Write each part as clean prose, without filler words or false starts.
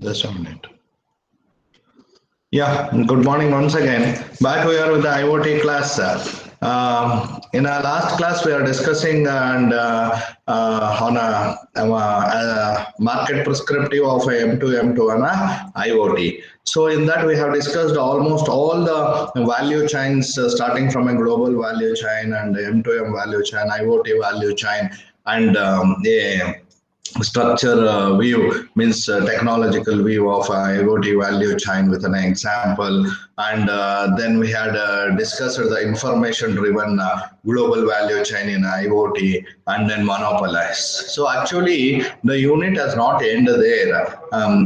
Just a minute. Yeah, good morning once again. Back we are with the IoT class. In our last class, we are discussing and on a market prescriptive of a M2M to an IoT. So in that, we have discussed almost all the value chains, starting from a global value chain and M2M value chain, IoT value chain, and the structure view means technological view of IoT value chain with an example, and then we had discussed the information driven global value chain in IoT and then monopolize. So actually the unit has not ended there.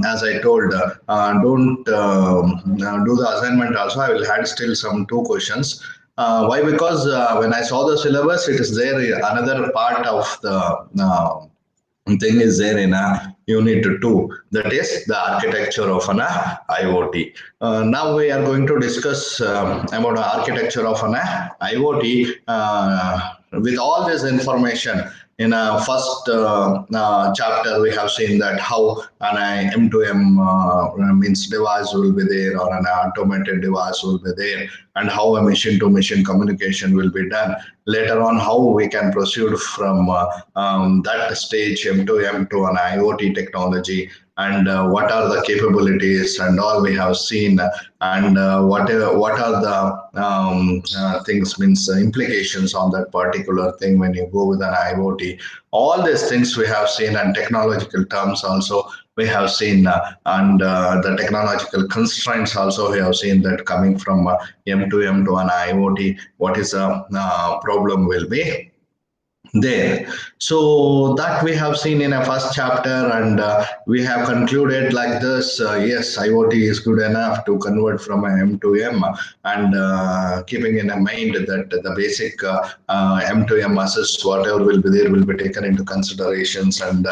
As I told, don't do the assignment also. I will add still some two questions. Why? Because when I saw the syllabus, it is there another part of the thing is there in a unit 2, that is the architecture of an IoT. Now we are going to discuss about the architecture of an IoT with all this information. In a first chapter, we have seen that how an M2M means device will be there, or an automated device will be there, and how a machine-to-machine communication will be done. Later on, how we can proceed from that stage M2M to an IoT technology, and what are the capabilities and all we have seen, and what are the things means implications on that particular thing when you go with an IoT. All these things we have seen, and technological terms also we have seen, and the technological constraints also we have seen, that coming from M2M to an IoT, what is the problem will be there. So that we have seen in a first chapter, and we have concluded like this. Yes, IoT is good enough to convert from a M2M, and keeping in mind that the basic M2M assist, whatever will be there, will be taken into considerations, and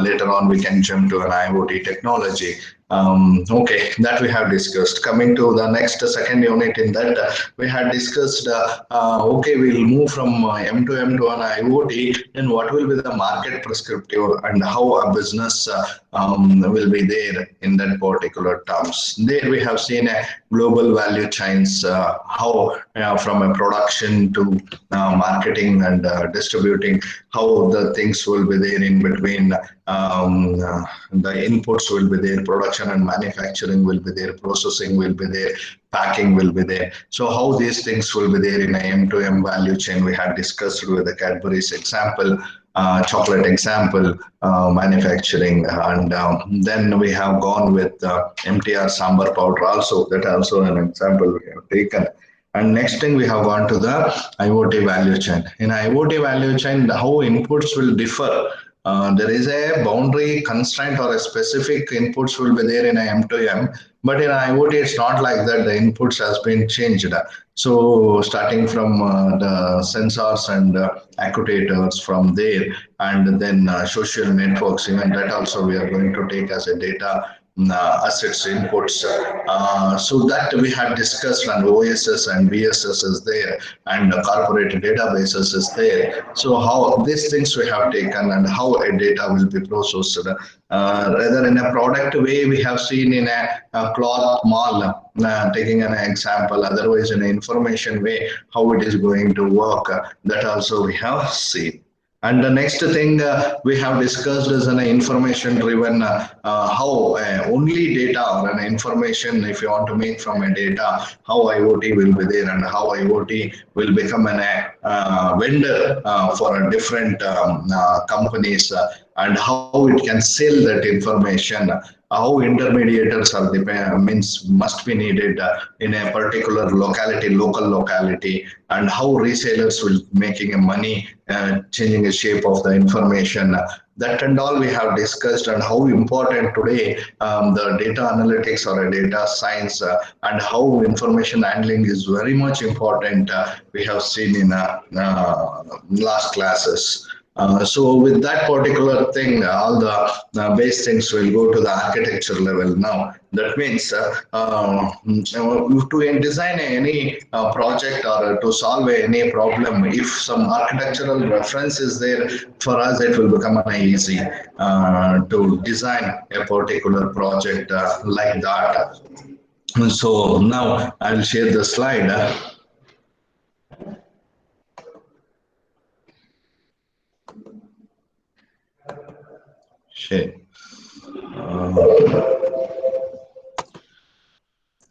later on we can jump to an IoT technology. Okay, that we have discussed. Coming to the next second unit, in that we had discussed, okay, we'll move from M2M to an IoT, then what will be the market prescriptive and how a business will be there in that particular terms. There we have seen a global value chains, how from a production to marketing and distributing, how the things will be there in between. The inputs will be there, production and manufacturing will be there, processing will be there, packing will be there. So how these things will be there in a M2M value chain, we had discussed with the Cadbury's example, chocolate example, manufacturing, and then we have gone with MTR sambar powder also. That also an example we have taken. And next thing, we have gone to the IoT value chain. In IoT value chain, how inputs will differ. There is a boundary constraint or a specific inputs will be there in a M2M, but in IoT it's not like that. The inputs has been changed. So starting from the sensors and actuators from there, and then social networks, even that also we are going to take as a data assets inputs. So that we have discussed, and OSS and BSS is there, and corporate databases is there. So how these things we have taken, and how a data will be processed. Rather in a product way, we have seen in a cloth mall, taking an example. Otherwise in an information way, how it is going to work, that also we have seen. And the next thing we have discussed is an information driven, how only data or an information, if you want to make from a data, how IoT will be there, and how IoT will become an vendor for a different companies, and how it can sell that information, how intermediators are must be needed in a particular locality, local locality, and how resellers will making a money, changing the shape of the information. That and all we have discussed, and how important today the data analytics or a data science, and how information handling is very much important. We have seen in last classes. So with that particular thing, all the base things will go to the architecture level now. That means to design any project or to solve any problem, if some architectural reference is there, for us it will become easy to design a particular project like that. So now I'll share the slide. Share.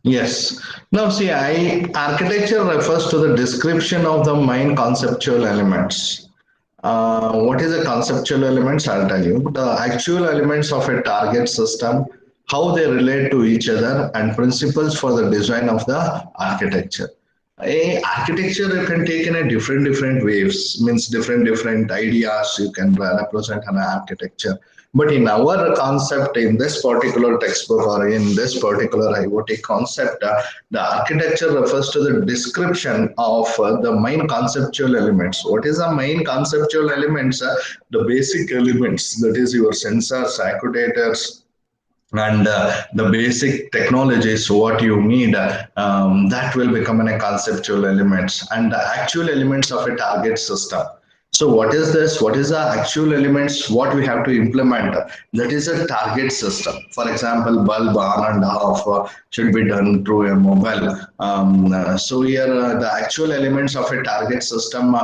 Yes. Now see, architecture refers to the description of the main conceptual elements. What is a conceptual elements? I'll tell you. The actual elements of a target system, how they relate to each other, and principles for the design of the architecture. A architecture you can take in a different waves, means different ideas you can represent an architecture. But in our concept, in this particular textbook or in this particular IoT concept, the architecture refers to the description of the main conceptual elements. What is the main conceptual elements? The basic elements, that is your sensors, actuators, and the basic technologies what you need, that will become a conceptual elements and the actual elements of a target system. So what is this? What is the actual elements? What we have to implement? That is a target system. For example, bulb on and off should be done through a mobile. So here the actual elements of a target system,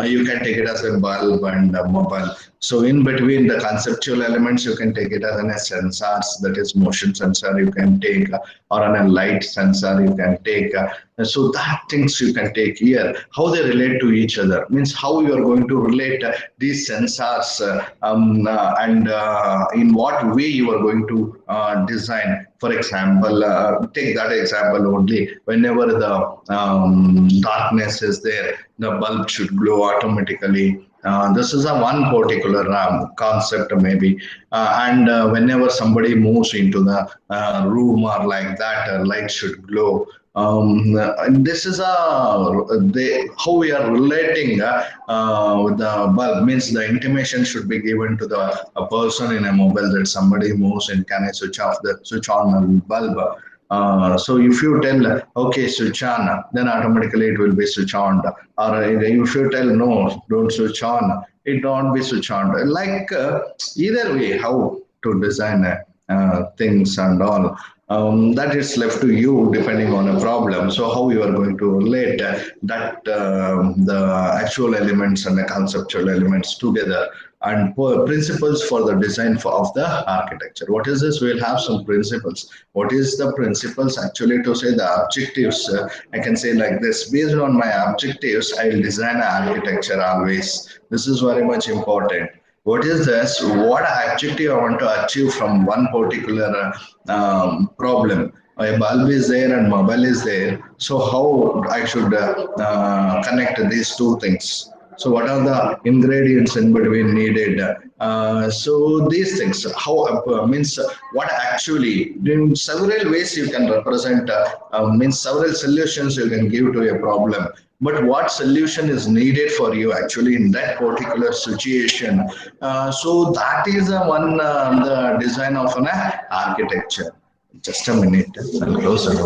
you can take it as a bulb and a mobile. So in between the conceptual elements, you can take it as a sensors, that is motion sensor you can take, or on a light sensor you can take. So that things you can take here. How they relate to each other means how you are going to relate these sensors and in what way you are going to design. For example, take that example only. Whenever the darkness is there, the bulb should glow automatically. This is a one particular concept maybe, and whenever somebody moves into the room or like that, light should glow. And this is how we are relating with the bulb, means the intimation should be given to the a person in a mobile that somebody moves and can I switch on the bulb. So if you tell, okay, switch on, then automatically it will be switch on. Or if you tell, no, don't switch on, it won't be switch on. Like either way, how to design things and all. That is left to you depending on a problem. So how you are going to relate that the actual elements and the conceptual elements together, and principles for the design of the architecture. What is this? We'll have some principles. What is the principles? Actually, to say the objectives, I can say like this: based on my objectives, I will design an architecture always. This is very much important. What is this? What objective I want to achieve from one particular problem? A bulb is there and mobile is there. So how I should connect these two things? So what are the ingredients in between needed? So these things, how means what actually in several ways you can represent, means several solutions you can give to a problem. But what solution is needed for you actually in that particular situation? So that is the design of an architecture. Just a minute, I'll close it.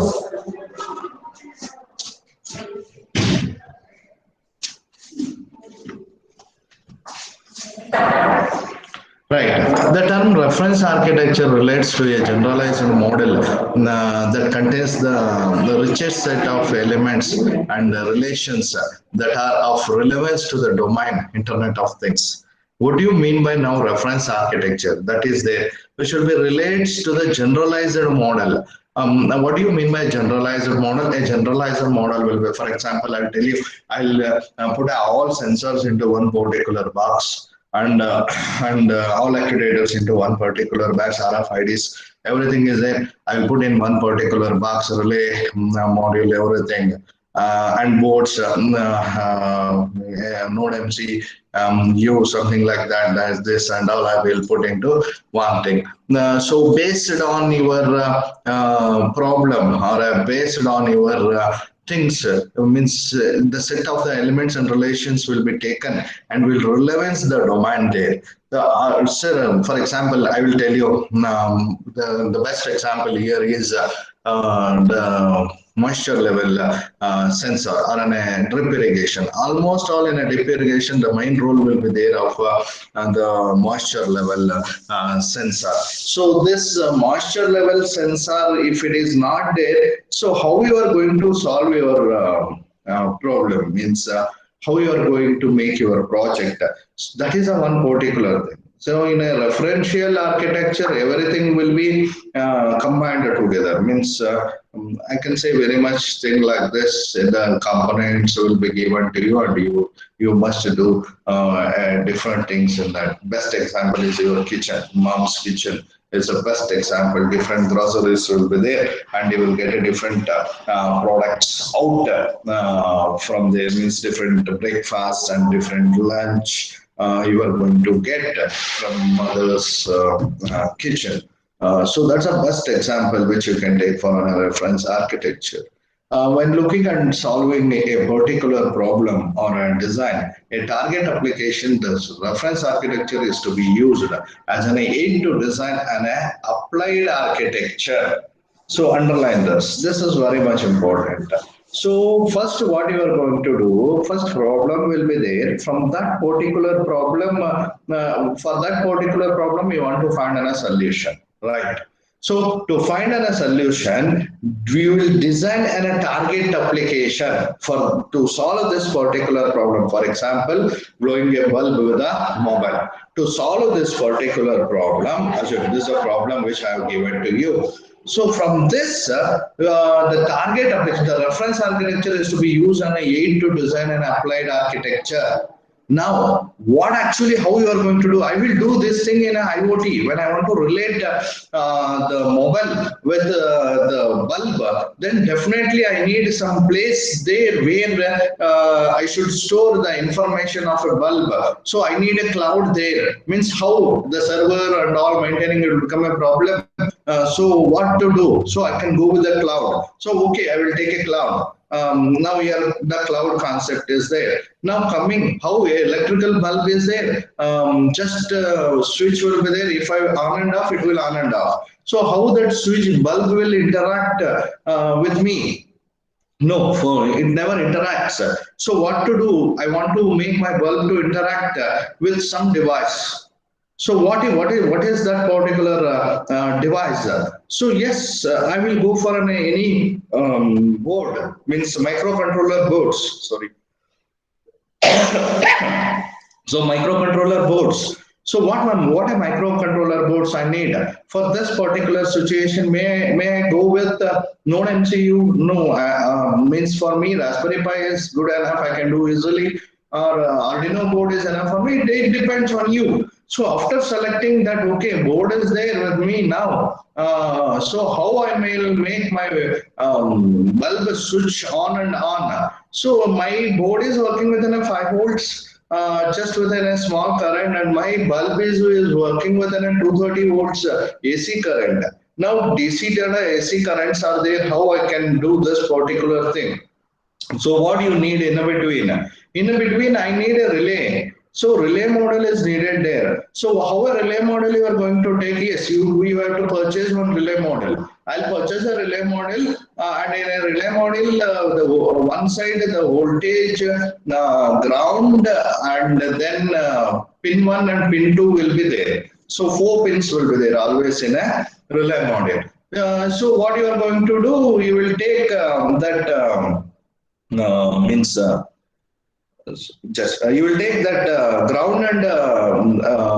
Right. The term reference architecture relates to a generalized model that contains the richest set of elements and relations that are of relevance to the domain Internet of Things. What do you mean by now reference architecture? That is there, which will be relates to the generalized model. Now what do you mean by generalized model? A generalizer model will be, for example, I'll tell you, I'll put all sensors into one particular box, and all actuators into one particular box, RFIDs, everything is there. I will put in one particular box, relay module, everything, and boards, node MC, U, something like that. That's this, and all I will put into one thing. So based on your problem or based on your things means the set of the elements and relations will be taken and will relevance the domain there. Sir, for example, I will tell you the best example here is the moisture level sensor or in a drip irrigation. Almost all in a drip irrigation, the main role will be there of the moisture level sensor. So this moisture level sensor, if it is not there, so how you are going to solve your problem means how you are going to make your project. That is a one particular thing. So in a referential architecture, everything will be combined together. Means I can say very much thing like this. The components will be given to you, and you must do different things in that. Best example is your kitchen, mom's kitchen. It's the best example. Different groceries will be there, and you will get a different products out from there. Means different breakfast and different lunch you are going to get from mother's kitchen. So that's a best example which you can take for a reference architecture. When looking at solving a particular problem or a design, a target application, the reference architecture is to be used as an aid to design an applied architecture. So underline this. This is very much important. So first what you are going to do, first problem will be there. From that particular problem, for that particular problem, you want to find a solution, right? So to find a solution, we will design a target application for to solve this particular problem. For example, blowing a bulb with a mobile. To solve this particular problem, this is a problem which I have given to you. So from this, the target application, the reference architecture is to be used on a aid to design an applied architecture. Now, what actually, how you are going to do? I will do this thing in a IoT. When I want to relate the mobile with the bulb, then definitely I need some place there where I should store the information of a bulb. So I need a cloud there. Means how the server and all maintaining it will become a problem. So what to do? So I can go with the cloud. So okay, I will take a cloud. Now here the cloud concept is there. Now coming, how electrical bulb is there. Just switch will be there. If I on and off, it will on and off. So how that switch bulb will interact with me? No, it never interacts. So what to do? I want to make my bulb to interact with some device. So what is that particular device? So yes, I will go for any board, means microcontroller boards. Sorry. So microcontroller boards. So what a microcontroller boards I need for this particular situation? May I go with Node MCU? No, means for me Raspberry Pi is good enough. I can do easily. Or Arduino board is enough for me. It depends on you. So after selecting that, okay, board is there with me now. So how I will make my bulb switch on and on. So my board is working within a 5 volts, just within a small current, and my bulb is working within a 230 volts AC current. Now DC data AC currents are there. How I can do this particular thing? So what you need in between? In between, I need a relay. So relay model is needed there. So how a relay model you are going to take? Yes, you have to purchase one relay model. I'll purchase a relay model, and in a relay model, the one side the voltage, ground, and then pin 1 and pin 2 will be there. So 4 pins will be there always in a relay model. So what you are going to do? You will take that means. Just you will take that ground and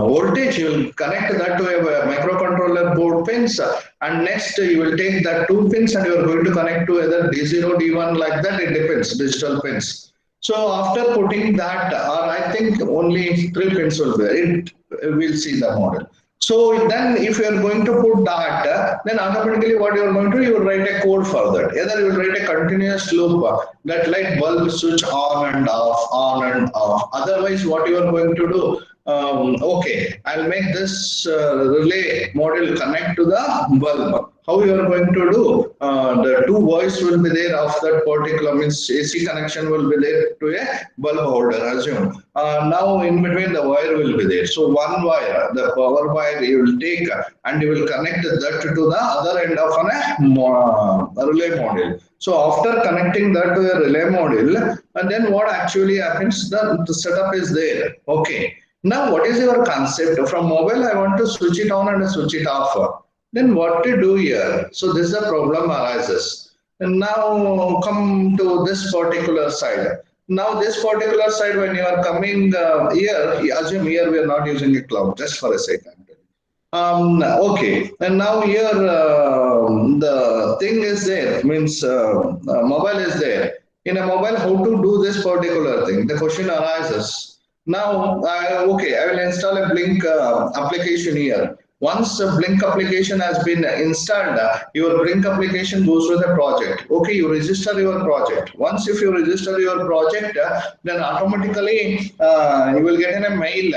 voltage, you will connect that to a microcontroller board pins, and next you will take that 2 pins and you are going to connect to either D0, D1, like that. It depends, digital pins. So after putting that, or I think only 3 pins will be there, it will see the model. So then if you are going to put that, then automatically what you are going to do, you will write a code for that. Either you will write a continuous loop, that light bulb switch on and off, on and off. Otherwise what you are going to do, Okay, I'll make this relay model connect to the bulb. How you are going to do? The two voice will be there of that particular means AC connection will be there to a bulb holder, assume. Now in between the wire will be there. So one wire, the power wire you will take and you will connect that to the other end of a relay module. So after connecting that to a relay module, and then what actually happens, the setup is there. Okay. Now what is your concept? From mobile, I want to switch it on and switch it off. Then what to do here? So this is the problem arises. And now come to this particular side. Now this particular side, when you are coming here, assume here we are not using a cloud, just for a second. Okay, and now here the thing is there, means mobile is there. In a mobile, how to do this particular thing? The question arises. Now, okay, I will install a Blink application here. Once a Blink application has been installed, your Blink application goes to the project. Okay, you register your project. Once if you register your project, then automatically you will get a mail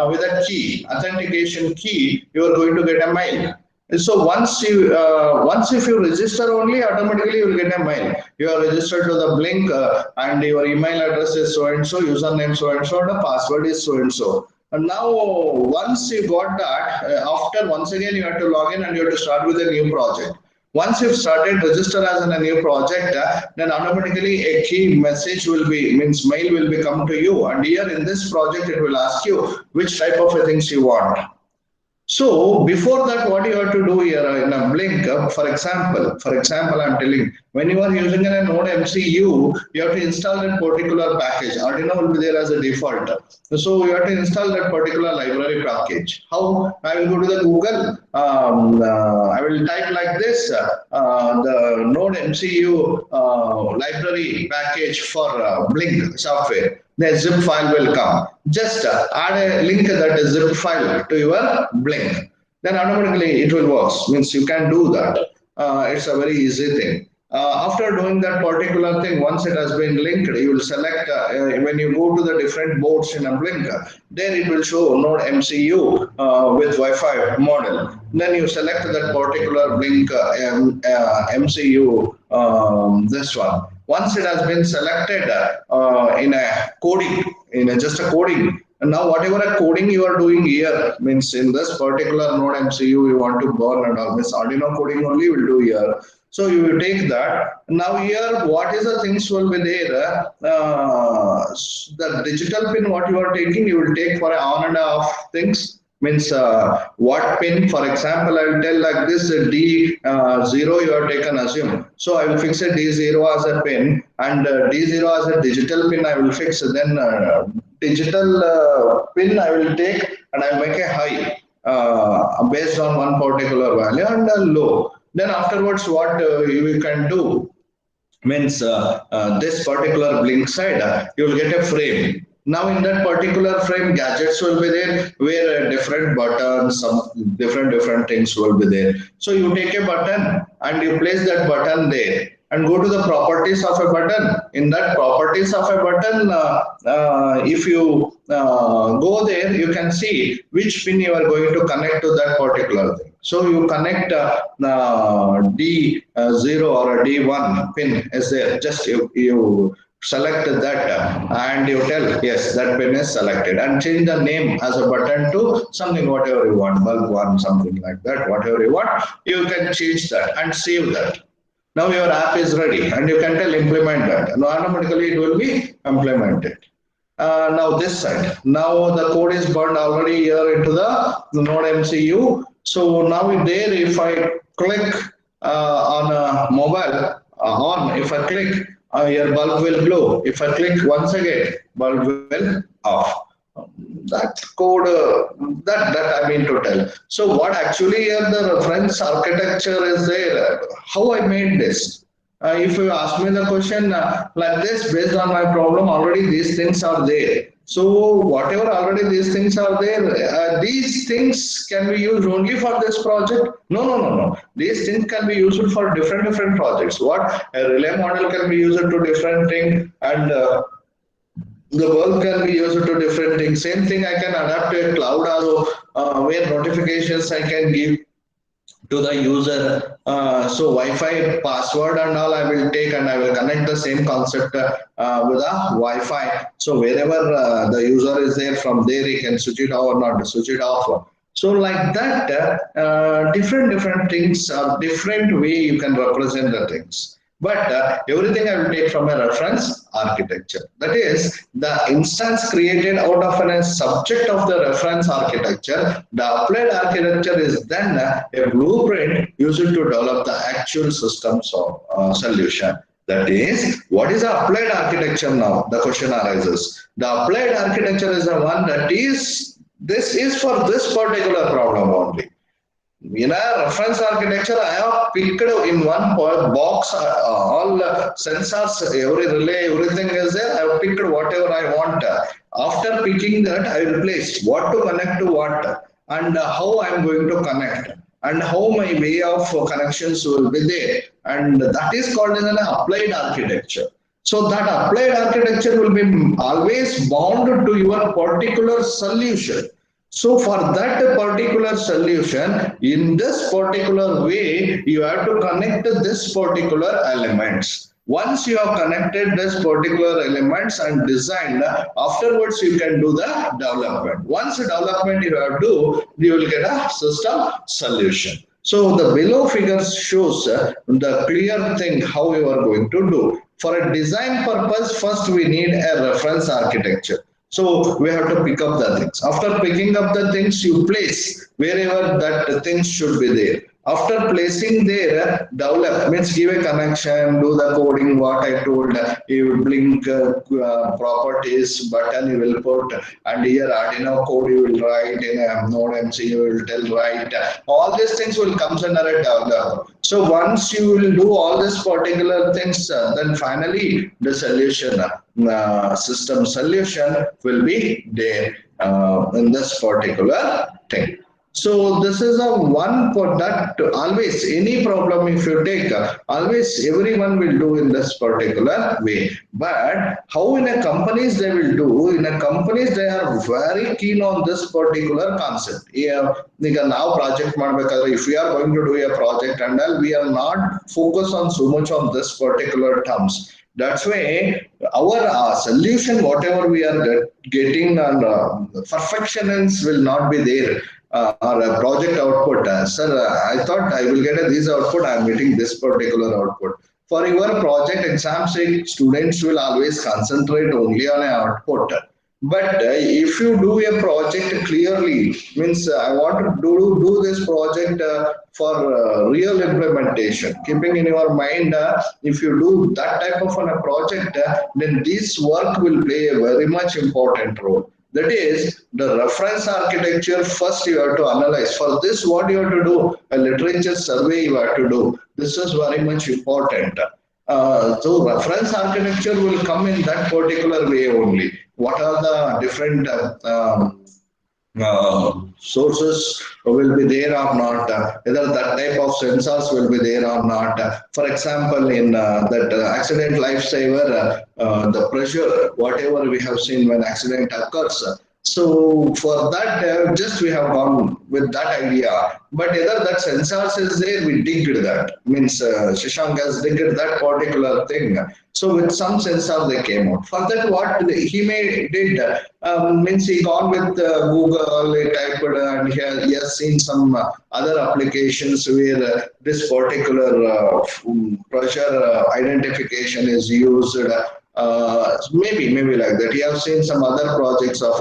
with a key, authentication key. You are going to get a mail. So once if you register only, automatically you will get a mail. You are registered to the Blink and your email address is so and so, username so and so, and the password is so and so. And now once you got that, after once again you have to log in and you have to start with a new project. Once you've started register as in a new project, then automatically a key message will be, means mail will be come to you. And here in this project, it will ask you which type of things you want. So before that, what you have to do here in a Blink, for example, I'm telling, when you are using a Node MCU, you have to install that particular package. Arduino will be there as a default. So you have to install that particular library package. How? I will go to the Google. I will type like this, the Node MCU library package for Blink software. The zip file will come. Just add a link that is zip file to your Blink. Then automatically it will work. Means you can do that. It's a very easy thing. After doing that particular thing, once it has been linked, you will select, when you go to the different boards in a Blink, there it will show Node MCU with Wi-Fi model. Then you select that particular Blink MCU, this one. Once it has been selected in a coding, just a coding, and now whatever a coding you are doing here, means in this particular Node MCU you want to burn and all this Arduino coding only will do here. So you will take that. Now here, what is the things will be there? The digital pin, what you are taking, you will take for on and off things. Means what pin, for example, I will tell like this, D0 you have taken, assume. So I will fix a D0 as a pin and D0 as a digital pin I will fix. Then digital pin I will take and I will make a high based on one particular value and a low. Then afterwards, what you can do, means this particular Blink side, you will get a frame. Now in that particular frame, gadgets will be there where different buttons, some different things will be there. So you take a button and you place that button there and go to the properties of a button. In that properties of a button, if you go there, you can see which pin you are going to connect to that particular thing. So you connect D0 or a D1 pin is there. Just you select that and you tell yes, that pin is selected, and change the name as a button to something whatever you want, bulb one, something like that, whatever you want. You can change that and save that. Now your app is ready and you can tell implement that, and automatically it will be implemented. Now this side, now the code is burned already here into the Node MCU. So now there, if I click on a mobile on, if I click, your bulb will glow. If I click once again, bulb will off. That code, that I mean to tell. So what actually here the reference architecture is there, how I made this. If you ask me the question like this, based on my problem, already these things are there. So whatever already these things are there, these things can be used only for this project? No. These things can be used for different projects. What a relay model can be used to different thing, and the bulb can be used to different things. Same thing I can adapt to a cloud also, where notifications I can give to the user. So Wi-Fi password and all I will take, and I will connect the same concept with a Wi-Fi. So wherever the user is there, from there he can switch it on or not switch it off. So like that, different things, different way you can represent the things. But everything I will take from a reference architecture. That is, the instance created out of a subject of the reference architecture. The applied architecture is then a blueprint used to develop the actual systems of solution. That is, what is the applied architecture now? The question arises. The applied architecture is the one that is, this is for this particular problem only. In a reference architecture, I have picked in one box all sensors, every relay, everything is there. I have picked whatever I want. After picking that, I replaced what to connect to what, and how I am going to connect, and how my way of connections will be there. And that is called as an applied architecture. So that applied architecture will be always bound to your particular solution. So for that particular solution, in this particular way, you have to connect this particular elements. Once you have connected this particular elements and designed, afterwards you can do the development. Once the development you have to, you will get a system solution. So the below figures shows the clear thing how you are going to do. For a design purpose, first we need a reference architecture. So we have to pick up the things. After picking up the things, you place wherever that things should be there. After placing there, develop means give a connection, do the coding. What I told, you will blink properties button you will put, and here Arduino code you will write in a node MC you will tell write. All these things will come under a developer. So once you will do all these particular things, then finally the solution. System solution will be there in this particular thing. So this is a one for that. Always any problem if you take, always everyone will do in this particular way. But how in a companies they will do, in a companies they are very keen on this particular concept. Yeah, now project if we are going to do a project and all, we are not focused on so much on this particular terms. That's why our solution, whatever we are getting, and perfections will not be there. Or a project output. Sir, I thought I will get this output. I am getting this particular output. For your project exam sake, students will always concentrate only on an output. But if you do a project clearly, means I want to do this project for real implementation. Keeping in your mind, if you do that type of a project, then this work will play a very much important role. That is the reference architecture. First, you have to analyze. For this, what you have to do? A literature survey you have to do. This is very much important. So reference architecture will come in that particular way only. What are the different sources will be there or not, whether that type of sensors will be there or not. For example, in that accident lifesaver, the pressure, whatever we have seen when accident occurs. So for that, just we have gone with that idea. But either that sensors is there, we digged that. Means Shashank has digged that particular thing. So with some sensor they came out. For that, what he did means he gone with Google, he typed, and he has seen some other applications where this particular pressure identification is used. Maybe like that. You have seen some other projects of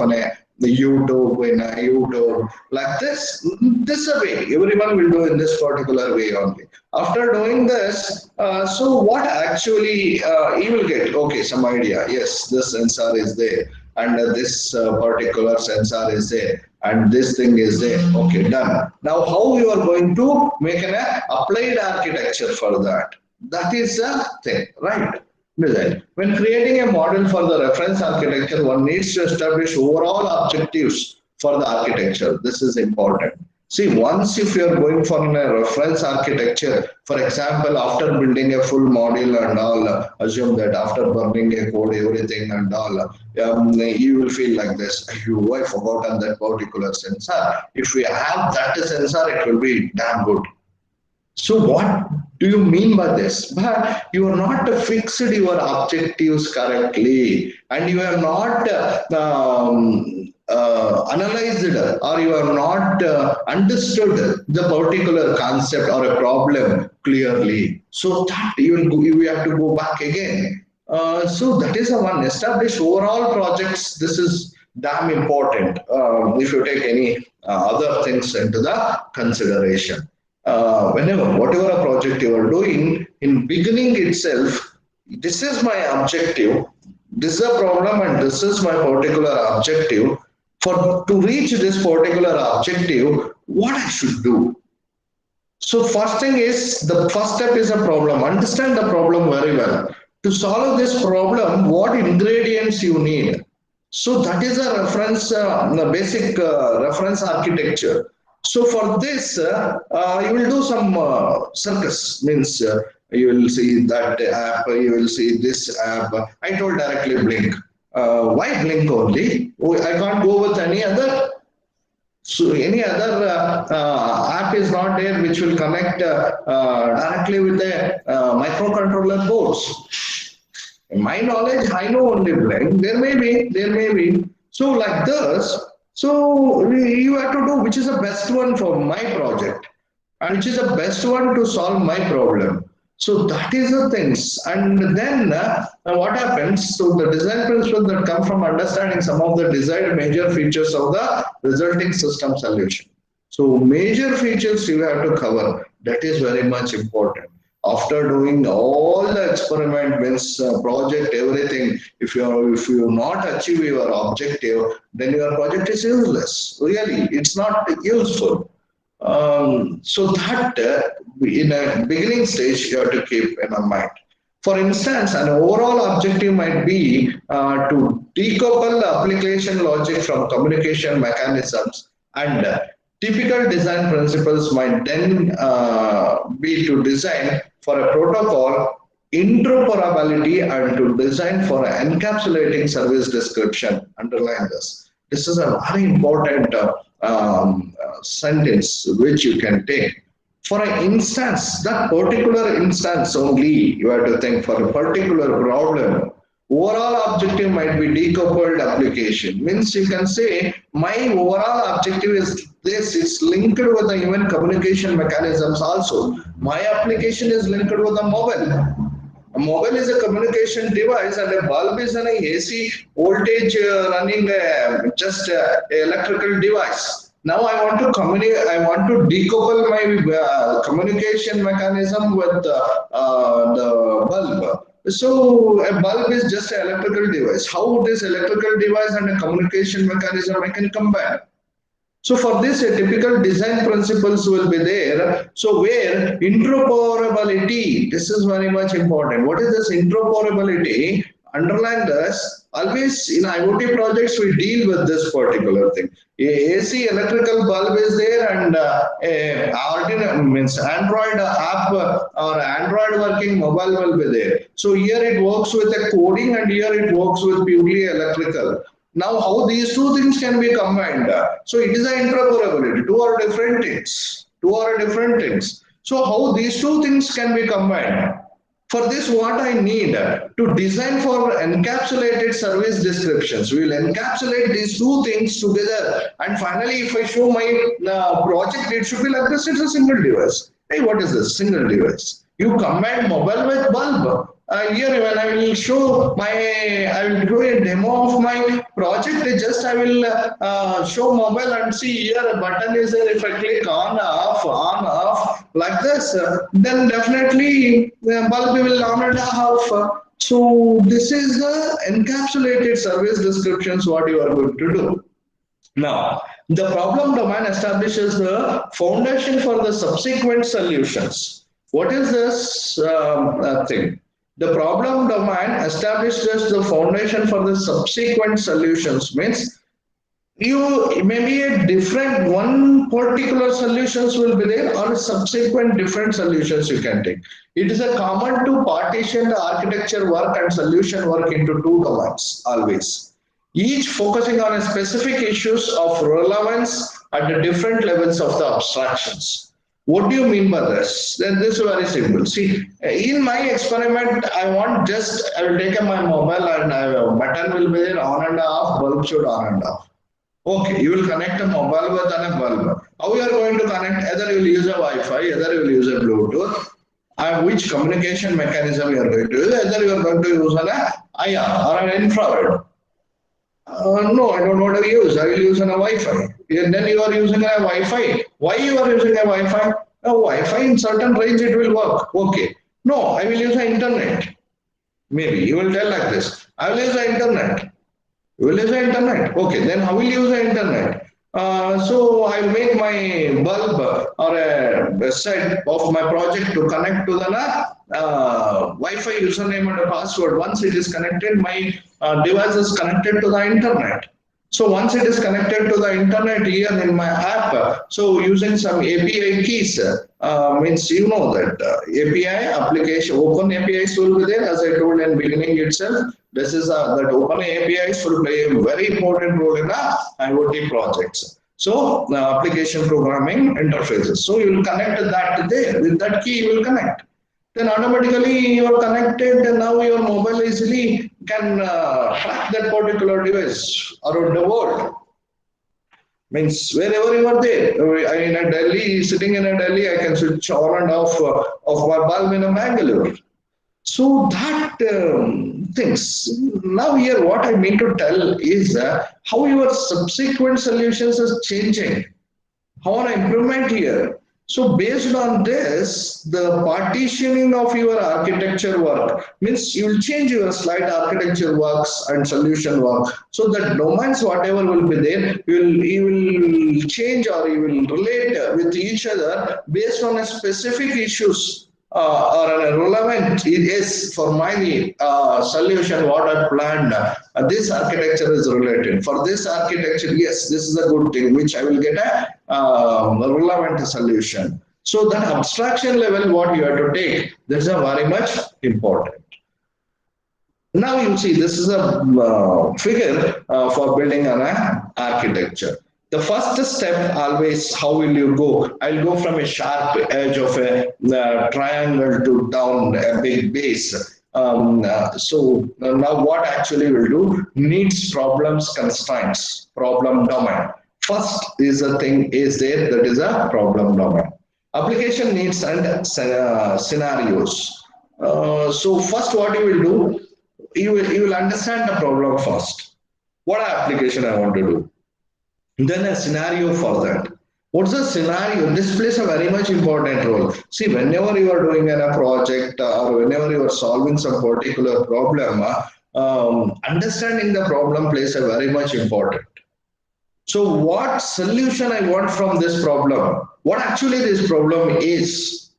the YouTube like this. This a way everyone will do in this particular way only. After doing this, so what actually he will get? Okay, some idea. Yes, this sensor is there, and this particular sensor is there, and this thing is there. Okay, done. Now, how you are going to make an applied architecture for that? That is the thing, right? Design. When creating a model for the reference architecture, one needs to establish overall objectives for the architecture. This is important. See, once if you are going for a reference architecture, for example, after building a full module and all, assume that after burning a code, everything and all, you will feel like this. I forgot on that particular sensor. If we have that sensor, it will be damn good. So what do you mean by this? But you are not fixed your objectives correctly, and you are not analyzed, or you are not understood the particular concept or a problem clearly. So that you have to go back again. So that is a one establish overall projects. This is damn important if you take any other things into the consideration. Whatever a project you are doing, in beginning itself, this is my objective, this is a problem, and this is my particular objective. For to reach this particular objective, what I should do? So first thing is, the first step is a problem. Understand the problem very well. To solve this problem, what ingredients you need? So that is a reference, the basic reference architecture. So for this, you will do some circus, means you will see that app, you will see this app. I told directly Blink. Why Blink only? Oh, I can't go with any other. So any other app is not there which will connect directly with the microcontroller boards. In my knowledge, I know only Blink. There may be. So like this, so you have to do which is the best one for my project, and which is the best one to solve my problem. So that is the things. And then what happens? So the design principles that come from understanding some of the desired major features of the resulting system solution. So major features you have to cover. That is very much important. After doing all the experiment, means project, everything, if you not achieve your objective, then your project is useless. Really, it's not useful. So that in a beginning stage, you have to keep in mind. For instance, an overall objective might be to decouple the application logic from communication mechanisms, and typical design principles might then be to design for a protocol interoperability and to design for an encapsulating service description. Underline this. This is a very important sentence which you can take. For an instance, that particular instance only, you have to think for a particular problem. Overall objective might be decoupled application. Means you can say my overall objective is this, it's linked with the even communication mechanisms also. My application is linked with the mobile. A mobile is a communication device, and a bulb is an AC voltage running just electrical device. Now I want to communicate. I want to decouple my communication mechanism with the bulb. So a bulb is just an electrical device. How this electrical device and a communication mechanism I can combine? So for this, a typical design principles will be there. So where interoperability, this is very much important. What is this interoperability? Underline this. Always in IoT projects, we deal with this particular thing. A AC electrical bulb is there, and means Android app or Android working mobile will be there. So here it works with a coding, and here it works with purely electrical. Now, how these two things can be combined? So it is an interoperability. Two are different things. Two are different things. So how these two things can be combined? For this, what I need to design for encapsulated service descriptions. We will encapsulate these two things together. And finally, if I show my project, it should be like this. It's a single device. Hey, what is this? Single device. You combine mobile with bulb. Here when I will show I will do a demo of my project, just I will show mobile and see here a button is there. If I click on off like this, then definitely the bulb will on and off. So this is the encapsulated service descriptions what you are going to do. Now, the problem domain establishes the foundation for the subsequent solutions. What is this thing? The problem domain establishes the foundation for the subsequent solutions. Means you maybe a different one particular solutions will be there or subsequent different solutions you can take. It is a common to partition the architecture work and solution work into two domains always, each focusing on a specific issues of relevance at the different levels of the abstractions. What do you mean by this? Then this is very simple. See, in my experiment, I want just I will take my mobile and button will be there on and off, bulb should on and off. Okay, you will connect a mobile with a bulb. How you are going to connect? Either you will use a Wi-Fi, either you will use a Bluetooth, and which communication mechanism you are going to use? Either you are going to use an IR or an infrared. No, I don't want to use. I will use a Wi-Fi. And then you are using a Wi-Fi. Why you are using a Wi-Fi? A Wi-Fi in certain range it will work. Okay. No, I will use the internet. Maybe you will tell like this. I will use the internet. You will use the internet. Okay, then how will you use the internet? So I make my bulb or a set of my project to connect to the Wi-Fi username and a password. Once it is connected, my device is connected to the internet. So once it is connected to the internet here in my app, so using some API keys, means you know that API application, open APIs will be there as I told in beginning itself. This is that open APIs will play a very important role in IoT projects. So application programming interfaces. So you will connect that there. With that key you will connect. Then automatically you are connected and now your mobile easily can track that particular device around the world. Means wherever you are there, in a Delhi, sitting in a Delhi, I can switch on and off of my bulb in a Bangalore. So that things. Now here what I mean to tell is how your subsequent solutions is changing. How I implement here. So based on this, the partitioning of your architecture work means you will change your slide architecture works and solution work. So the domains, whatever will be there, you will change or you will relate with each other based on a specific issues or a relevant is for my solution what I planned. This architecture is related. For this architecture, yes, this is a good thing, which I will get a relevant solution. So that abstraction level, what you have to take, this is a very much important. Now you see, this is a figure for building an architecture. The first step always, how will you go? I'll go from a sharp edge of a triangle to down a big base. Now what actually will do? Needs, problems, constraints, problem domain. First is a thing is there, that is a problem domain. Application needs and scenarios. So first what you will do, you will understand the problem first. What application I want to do. Then a scenario for that. What's the scenario? This plays a very much important role. See, whenever you are doing a project or whenever you are solving some particular problem, understanding the problem plays a very much important. So what solution I want from this problem? What actually this problem is?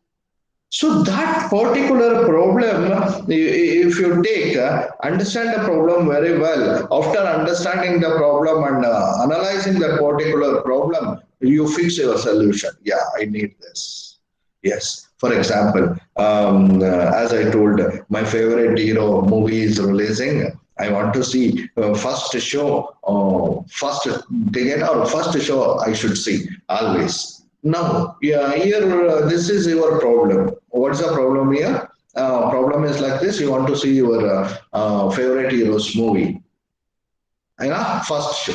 So that particular problem, if you take, understand the problem very well, after understanding the problem and analyzing the particular problem, you fix your solution. Yeah, I need this. Yes. For example, as I told, my favorite hero movie is releasing. I want to see first show, first ticket or first show I should see always. Now, yeah, here this is your problem. What's the problem here? Problem is like this. You want to see your favorite hero's movie. First show.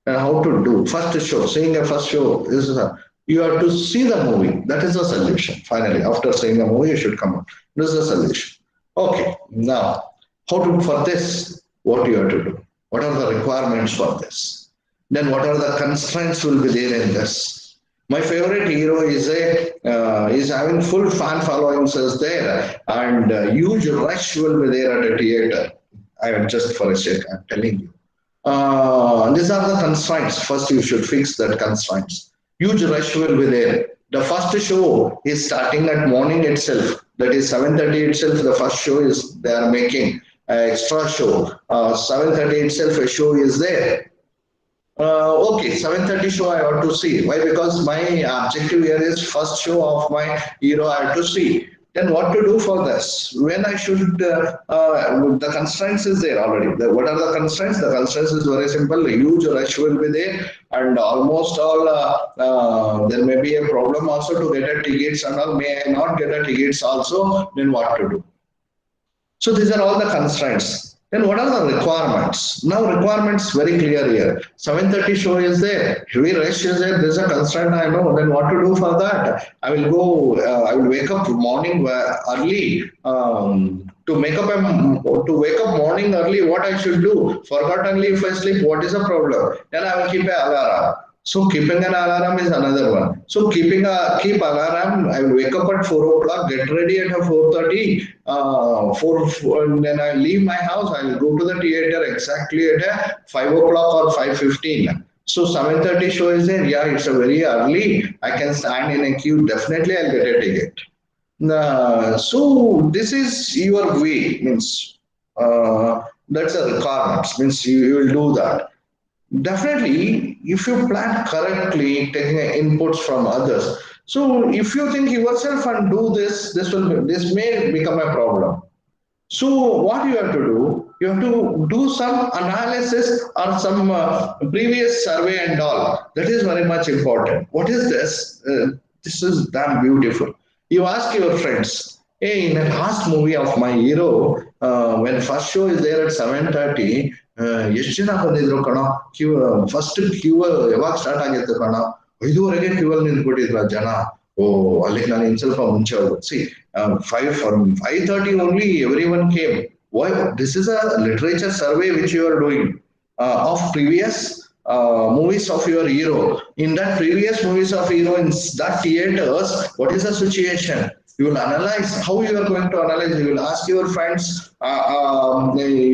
And how to do first show? Seeing a first show is you have to see the movie. That is the solution. Finally, after seeing the movie, you should come out. This is the solution. Okay. Now, how to for this? What you have to do? What are the requirements for this? Then what are the constraints will be there in this? My favorite hero is having full fan followings is there and huge rush will be there at a theater. I am just for a sec, I'm telling you. These are the constraints. First, you should fix that constraints. Huge rush will be there. The first show is starting at morning itself. That is 7:30 itself. The first show is they are making an extra show. 7:30 itself, a show is there. Okay, 7:30 show I ought to see. Why? Because my objective here is first show of my hero I have to see. Then what to do for this? When I should, the constraints is there already. What are the constraints? The constraints is very simple. A huge rush will be there, and almost all there may be a problem also to get a tickets and all. May I not get a tickets also? Then what to do? So these are all the constraints. Then what are the requirements? Now requirements very clear here. 7:30 show is there. Heavy rush is there. There's a constraint I know. Then what to do for that? I will go. I will wake up morning early. To make up to wake up morning early, what I should do? Forgottenly if I sleep, what is the problem? Then I will keep an alarm. So keeping an alarm is another one. So keep alarm. I will wake up at 4 o'clock, get ready at 4:30. 4, and then I leave my house. I will go to the theater exactly at 5 o'clock or 5:15. So 7:30 show is there. Yeah, it's a very early. I can stand in a queue. Definitely, I'll get a ticket. So this is your way. Means that's a requirement. Means you will do that. Definitely, if you plan correctly, taking inputs from others. So if you think yourself and do this, this may become a problem. So what you have to do, you have to do some analysis or some previous survey and all. That is very much important. What is this? This is damn beautiful. You ask your friends, hey, in the last movie of my hero, when first show is there at 7:30, ಎಷ್ಟು ಜನ ಬಂದಿದ್ರು ಕಣೋ Q first Q ಯಾವಾಗ start ಆಗಿತ್ತು ಕಣೋ 5:30ಗೆ Q ಅಲ್ಲಿ ನಿಂತ್ಬಿಟ್ಟಿದ್ರ ಜನ ಓ ಅಲ್ಲಿ ನಾನು ಇನ್ ಸ್ವಲ್ಪ ಮುಂಚೆ ಹೋಗ್ಬೋದು C 5:30 only everyone came. Why? This is a literature survey which you are doing of previous movies of your hero. In that previous movies of hero in that theaters, what is the situation? You will analyze how you are going to analyze. You will ask your friends.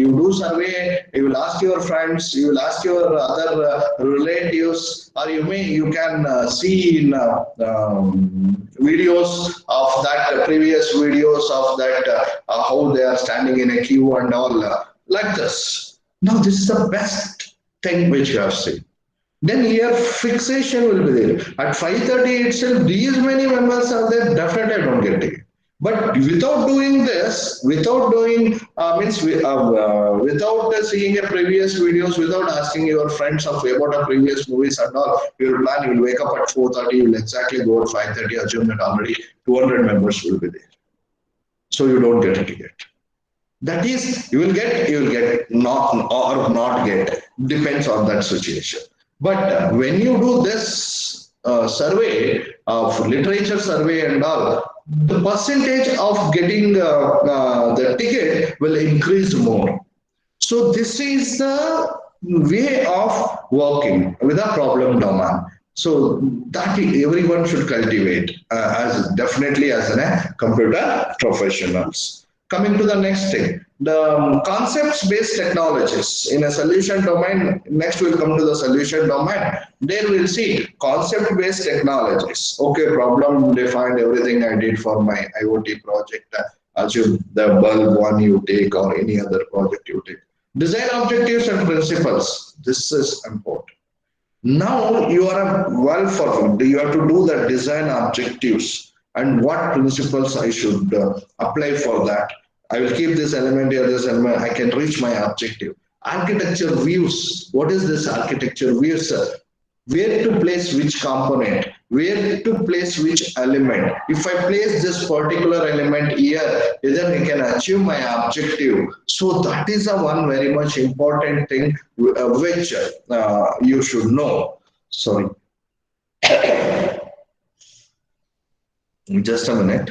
You do survey. You will ask your friends. You will ask your other relatives, or you can see in videos of that previous videos of that how they are standing in a queue and all like this. Now this is the best thing which you have seen. Then here fixation will be there. At 5:30 itself, these many members are there, definitely I don't get it. But without doing this, without doing without seeing a previous videos, without asking your friends of about a previous movies and all, you will plan. You will wake up at 4:30. You will exactly go at 5:30. Assume that already 200 members will be there, so you don't get a ticket. That is, you will get not or not get, depends on that situation. But when you do this survey of literature survey and all, the percentage of getting the ticket will increase more. So this is the way of working with a problem domain. So that everyone should cultivate as definitely as a computer professionals. Coming to the next thing, the concepts-based technologies in a solution domain. Next, we'll come to the solution domain. There we'll see concept-based technologies. Okay, problem defined everything I did for my IoT project. Assume the bulb one you take or any other project you take. Design objectives and principles. This is important. Now you are well for you have to do the design objectives and what principles I should apply for that. I will keep this element here, this element, I can reach my objective. Architecture views. What is this architecture views? Where to place which component, where to place which element. If I place this particular element here, then I can achieve my objective. So that is a one very much important thing which you should know. Sorry, just a minute.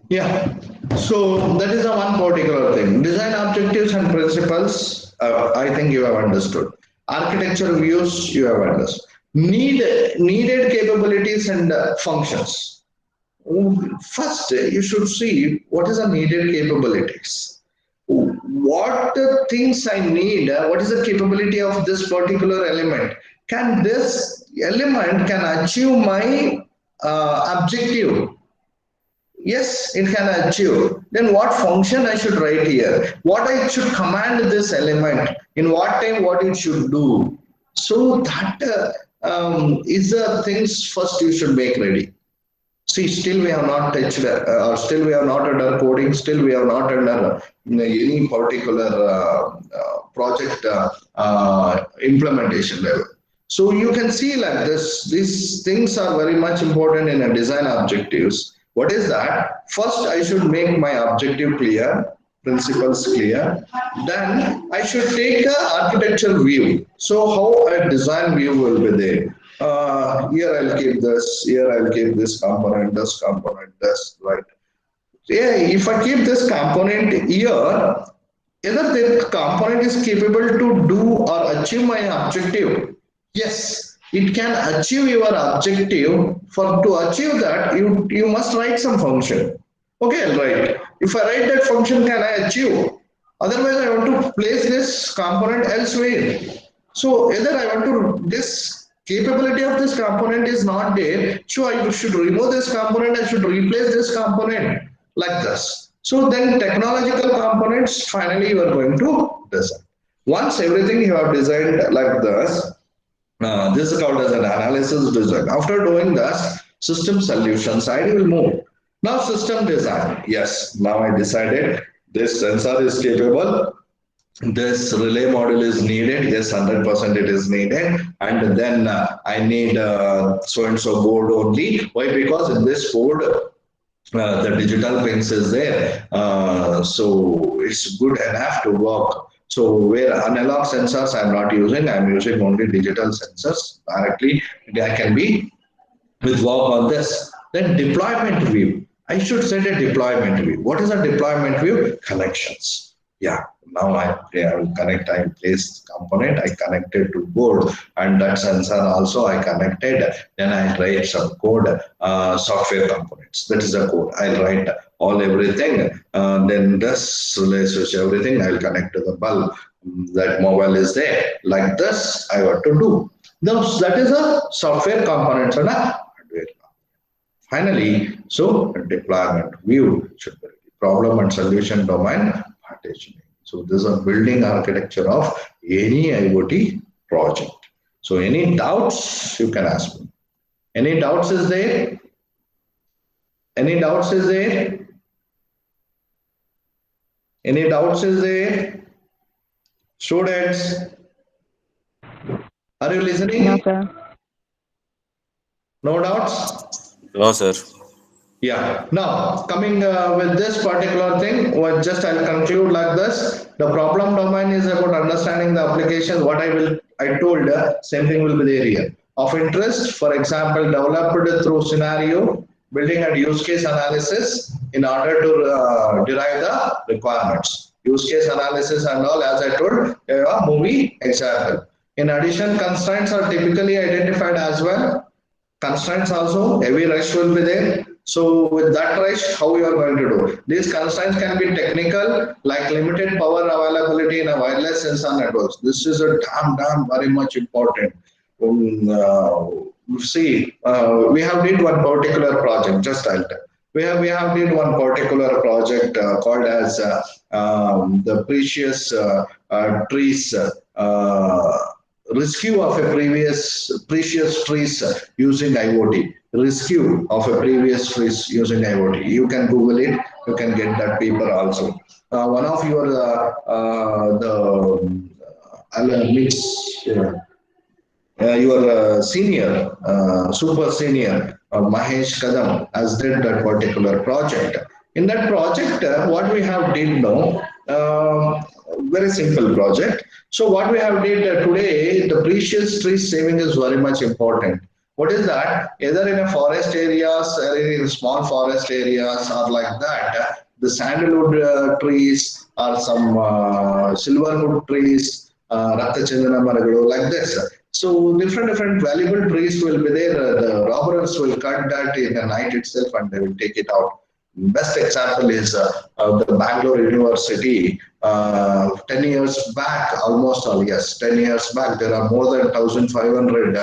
Yeah, so that is the one particular thing. Design objectives and principles, I think you have understood. Architecture views you have understood. Needed capabilities and functions. First, you should see what is the needed capabilities. What things I need, what is the capability of this particular element? Can this element can achieve my objective? Yes, it can achieve. Then what function I should write here? What I should command this element? In what time what it should do? So that is the things first you should make ready. See, still we have not touched, or still we have not under coding, still we have not under any particular project implementation level. So you can see like this, these things are very much important in a design objectives. What is that? First, I should make my objective clear, principles clear. Then I should take a architecture view. So how a design view will be there. Here I'll keep this, here I'll keep this component, this, right? Yeah, if I keep this component here, either the component is capable to do or achieve my objective. Yes, it can achieve your objective. For to achieve that, you must write some function. Okay, I'll write. If I write that function, can I achieve? Otherwise, I want to place this component elsewhere. So either I want to this capability of this component is not there, so I should remove this component, I should replace this component like this. So then technological components finally you are going to design. Once everything you have designed like this is called as an analysis design. After doing this, system solution side will move. Now system design. Yes, now I decided this sensor is capable, this relay model is needed. Yes, 100% it is needed. And then I need so and so board only. Why? Because in this board the digital pins is there, so it's good enough to work. So where analog sensors I'm not using, I'm using only digital sensors directly. I can be with work on this. Then deployment view. I should set a deployment view. What is a deployment view? Connections. Yeah, now I will connect, I place component, I connected to board, and that sensor also I connected. Then I write some code, software components. That is the code. I'll write all everything. Then this relay switch, everything I'll connect to the bulb. That mobile is there. Like this, I want to do. Now that is a software components and a hardware. Finally, so deployment view should be problem and solution domain partitioning. So this is a building architecture of any IoT project. So any doubts you can ask me. Any doubts is there? Any doubts is there? Any doubts is there? Students, are you listening? No, sir. No doubts? No, sir. Yeah. Now, coming with this particular thing, just I'll conclude like this. The problem domain is about understanding the application. What I told, same thing will be there here. Of interest, for example, developed through scenario, building and use case analysis in order to derive the requirements. Use case analysis and all, as I told, a movie example. In addition, constraints are typically identified as well. Constraints also, heavy rush will be there. So with that rush, how you are going to do? These constraints can be technical, like limited power availability in a wireless sensor networks. This is a damn very much important. See, we have did one particular project. Just I'll tell. We have did one particular project called as the precious trees. Rescue of a precious trees using IoT. Rescue of a previous trees using IoT. You can Google it. You can get that paper also. One of your your senior, super senior, Mahesh Kadam has did that particular project. In that project, what we have did now, very simple project. So what we have did today, the precious tree saving is very much important. What is that? Either in a forest areas, or in small forest areas, or like that, the sandalwood trees or some silverwood trees Raktachandana Maragadu, like this. So different valuable trees will be there. The robbers will cut that in the night itself and they will take it out. Best example is the Bangalore University. 10 years back, almost all, yes, 10 years back, there are more than 1,500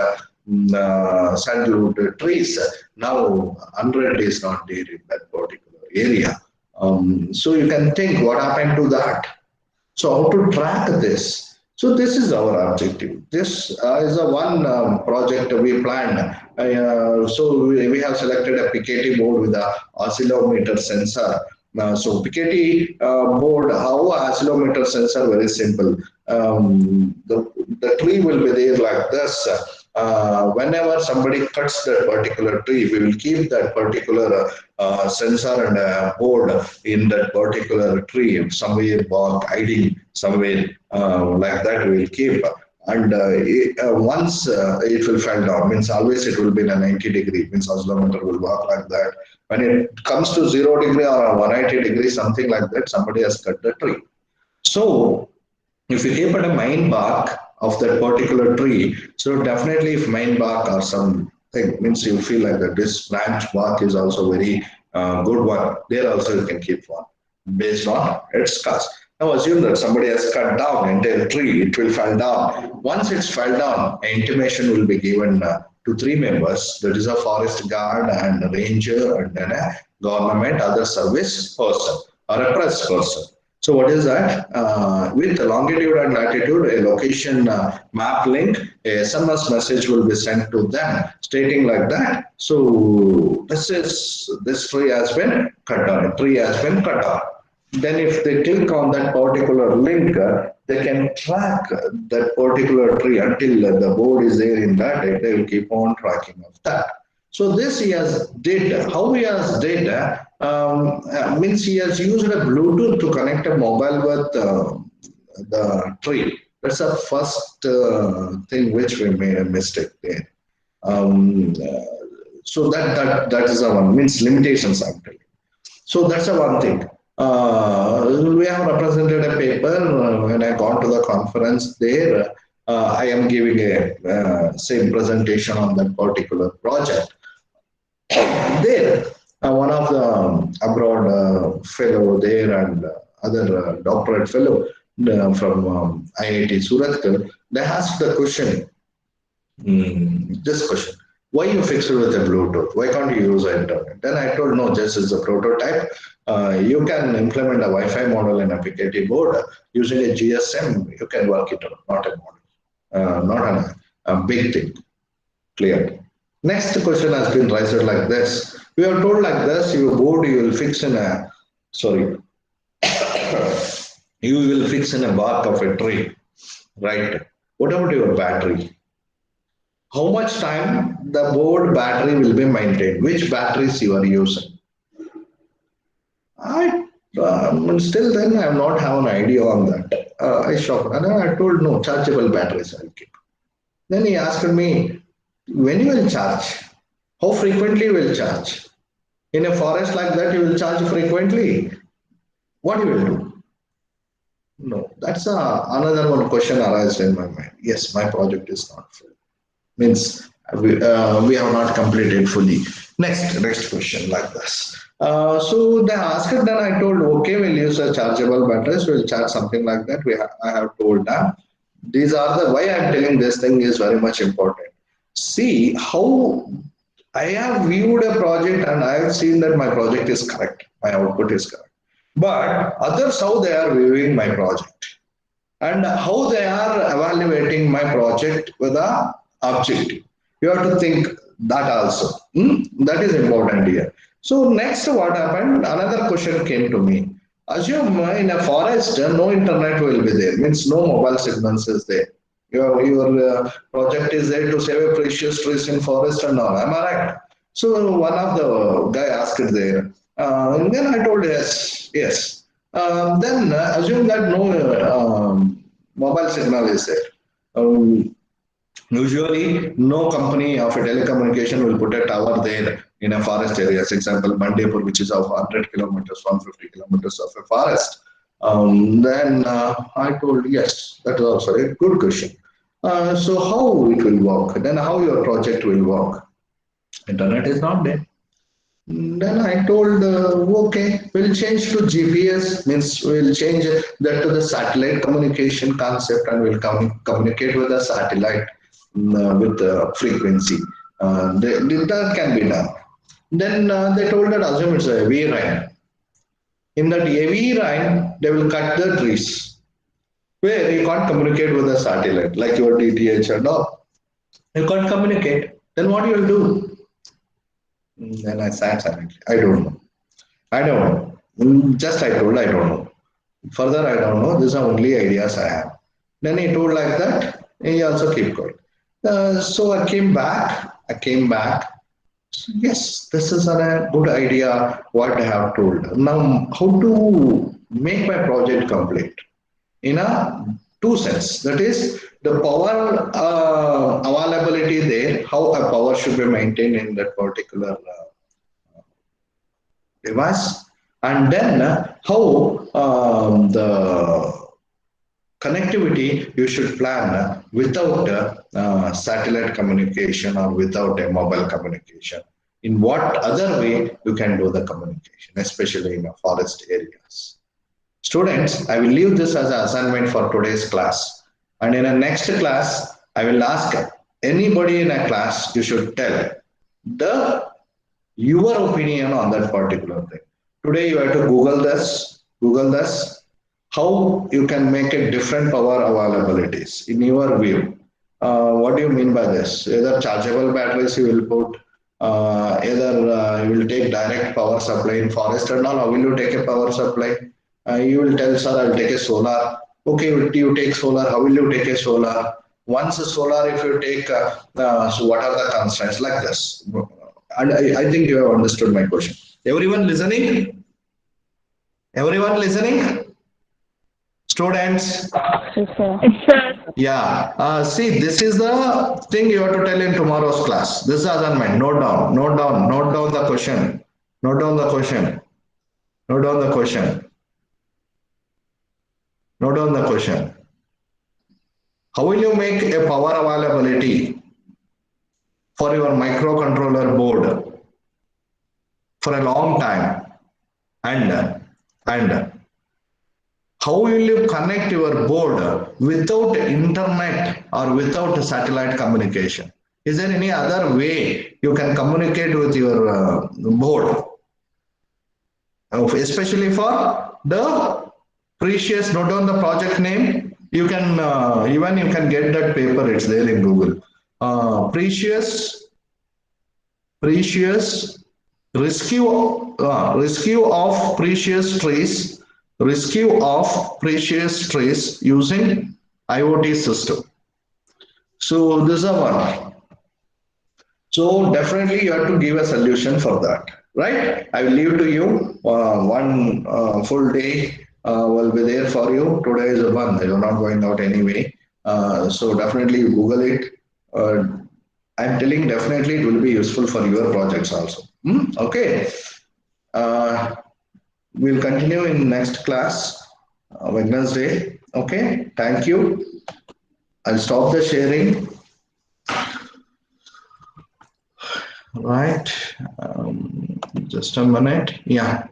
sandalwood trees. Now, 100 is not there in that particular area. So you can think what happened to that. So how to track this? So this is our objective. This is a one project we planned. So we have selected a PKT board with a oscillometer sensor. So PKT board, how oscillometer sensor, very simple. The tree will be there like this. Whenever somebody cuts that particular tree, we will keep that particular sensor and board in that particular tree, somewhere bark hiding somewhere like that we will keep. And once it will fall down, means always it will be in a 90-degree, means oscillometer will work like that. When it comes to 0 degree or a 180 degree, something like that, somebody has cut the tree. So if you keep at a main bark of that particular tree, so definitely if main bark or something means you feel like that this branch bark is also very good one, there also you can keep one based on its cost. Now assume that somebody has cut down entire tree, it will fall down. Once it's fell down, intimation will be given to three members, that is a forest guard and a ranger and then a government other service person or a press person. So what is that? With longitude and latitude, a location map link, a SMS message will be sent to them stating like that. So this tree has been cut down. Tree has been cut down. Then if they click on that particular link, they can track that particular tree until the board is there in that. They will keep on tracking of that. So this he has did, how he has did, means he has used a Bluetooth to connect a mobile with the tree. That's the first thing which we made a mistake there. So that is a one, means limitations actually. So that's a one thing. We have represented a paper when I gone to the conference there. I am giving a same presentation on that particular project. There, one of the abroad fellow there and other doctorate fellow from IIT Surathkal, they asked the question, this question, why you fixed it with a Bluetooth? Why can't you use the internet? Then I told, no, just as a prototype. You can implement a Wi-Fi model in a PKT board using a GSM. You can work it out, not a model, not a big thing. Clear. Next question has been raised like this. We are told like this, your board you will fix in a, sorry, you will fix in a bark of a tree, right? What about your battery? How much time the board battery will be maintained? Which batteries you are using? Still then I have not have an idea on that. I shocked and I told no, chargeable batteries I will keep. Then he asked me, when you will charge? How frequently you will charge? In a forest like that, you will charge frequently. What you will do? No, that's another one question arises in my mind. Yes, my project is not full. Means we have not completed fully. Next question like this. So they asked, then I told, okay, we'll use a chargeable batteries. We'll charge something like that. I have told them. These are the why I'm telling this thing is very much important. See how I have viewed a project and I have seen that my project is correct, my output is correct. But others, how they are viewing my project and how they are evaluating my project with a objective. You have to think that also. That is important here. So next what happened, another question came to me. Assume in a forest, no internet will be there, means no mobile signals is there. Your project is there to save a precious trees in forest and all. Am I right? So one of the guy asked it there. And then I told yes. Then assume that no mobile signal is there. Usually, no company of a telecommunication will put a tower there in a forest area. For example, Bandipur, which is of 100 kilometers, 150 kilometers of a forest. Then I told, yes, that is also a good question. So how it will work? Then how your project will work? Internet is not there. Then I told, okay, we'll change to GPS, means we'll change that to the satellite communication concept, and we'll communicate with the satellite with the frequency. That can be done. Then they told that assume it's a heavy rain. In that heavy rain, they will cut the trees where you can't communicate with the satellite, like your DTH and all. You can't communicate. Then what you will do? Then I sat silently. I don't know. I don't know. Just I told I don't know. Further, I don't know. These are only ideas I have. Then he told like that. He also kept quiet. So I came back. So yes, this is a good idea. What I have told. Now, how to make my project complete? In a two sense. That is the power availability there. How a power should be maintained in that particular device, and then how the connectivity you should plan without satellite communication or without a mobile communication. In what other way you can do the communication, especially in forest areas. Students, I will leave this as an assignment for today's class. And in the next class, I will ask anybody in a class, you should tell the your opinion on that particular thing. Today you have to Google this, how you can make a different power availabilities in your view. What do you mean by this? Either chargeable batteries you will put, either you will take direct power supply in forest or not, or will you take a power supply? You will tell, sir, I'll take a solar. Okay, you take solar. How will you take a solar? Once a solar, if you take, so what are the constraints like this? And I think you have understood my question. Everyone listening? Everyone listening? Students? Yes, sir. Yeah. See, this is the thing you have to tell in tomorrow's class. This is assignment. Note down. Note down the question. Note down the question. Note down the question. Note down the question. How will you make a power availability for your microcontroller board for a long time? And how will you connect your board without internet or without satellite communication? Is there any other way you can communicate with your board? Especially for the precious, note down the project name. You can even you can get that paper, it's there in Google. Precious rescue of precious trees, using IoT system. So this is one. So definitely you have to give a solution for that, right? I will leave to you one full day will be there for you. Today is a month. You're not going out anyway. So definitely Google it. I'm telling definitely it will be useful for your projects also. Okay. Uh, we'll continue in next class, Wednesday. Okay. Thank you. I'll stop the sharing. Right. Just a minute. Yeah.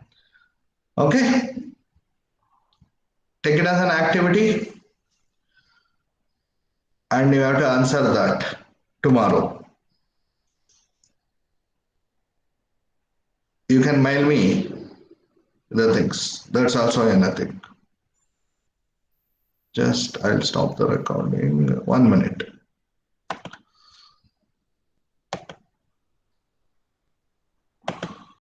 Okay. Take it as an activity and you have to answer that tomorrow. You can mail me the things. That's also anything. Just I'll stop the recording. 1 minute.